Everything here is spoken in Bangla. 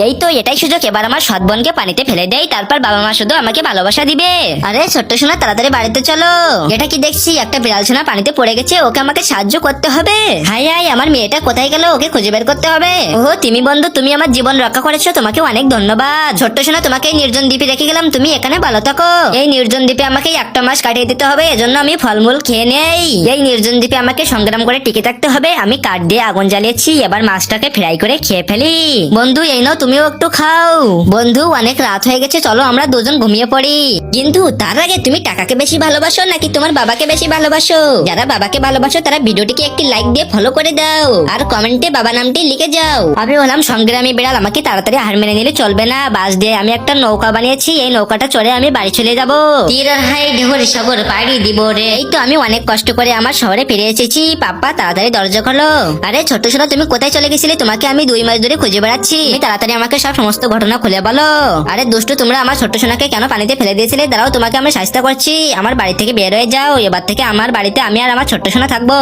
এই তো এটাই সুযোগ, এবার আমার সৎ বোনকে পানিতে ফেলে দেই, তারপর বাবা মা শুধু আমাকে ভালোবাসা দিবে। আরে ছোট্ট সোনা, তাড়াতাড়ি বাড়িতে চলো। এটা কি দেখছি, একটা বিড়াল সোনা পানিতে পড়ে গেছে, ওকে আমাকে সাহায্য করতে হবে। হাই হাই, আমার মেয়েটা কোথায় গেল, ওকে খুঁজে বের করতে হবে। ও তুমি বন্ধু, তুমি আমার জীবন রক্ষা করেছো, তোমাকে অনেক ধন্যবাদ। ছোট্ট সোনা, তোমাকে এই নির্জন দ্বীপে রেখে গেলাম, তুমি এখানে ভালো থাকো। এই নির্জন দ্বীপে আমাকে একটা মাস কাটিয়ে দিতে হবে, এজন্য আমি ফলমূল খেয়ে নেই। এই নির্জন দ্বীপে আমাকে সংগ্রাম করে টিকে থাকতে হবে। আমি কাঠ দিয়ে আগুন জ্বালিয়েছি, এবার মাছটাকে ফ্রাই করে খেয়ে ফেলি। বন্ধু এই নাও, তুমিও একটু খাও। বন্ধু অনেক রাত হয়ে গেছে, চলো আমরা দুজন ঘুমিয়ে পড়ি। কিন্তু তার আগে, তুমি টাকাকে বেশি ভালোবাসো নাকি তোমার বাবাকে বেশি ভালোবাসো? যারা বাবাকে ভালোবাসো তারা ভিডিওটিকে একটি লাইক দিয়ে ফলো করে দাও, আর কমেন্টে বাবা নামটি লিখে যাও। আমি হলাম সংগ্রামী বিড়াল, আমাকে তাড়াতাড়ি হার মেনে নিলে চলবে না। বাস দিয়ে আমি একটা নৌকা বানিয়েছি, এই নৌকাটা চড়ে আমি বাড়ি চলে যাবো। তীর হাই ঢেউর সাগর পাড়ি দিব রে। এই তো আমি অনেক কষ্ট করে আমার শহরে ফিরে এসেছি। পাপ্পা তাড়াতাড়ি দরজা খোলো। আরে ছোট ছোট, তুমি কোথায় চলে গেছিলে? তোমাকে আমি 2 মাস ধরে খুঁজে বেড়াচ্ছি। তুমি তাড়াতাড়ি আমাকে সব সমস্ত ঘটনা খুলে বলো। আরে দুষ্টু, তোমরা আমার ছোট্ট সোনাকে কেন পানিতে ফেলে দিয়েছিলে? দাঁড়াও, তোমাকে আমি শাস্তি করছি। আমার বাড়ি থেকে বের হয়ে যাও, এবার থেকে আমার বাড়িতে আমি আর আমার ছোট্ট সোনা থাকবো।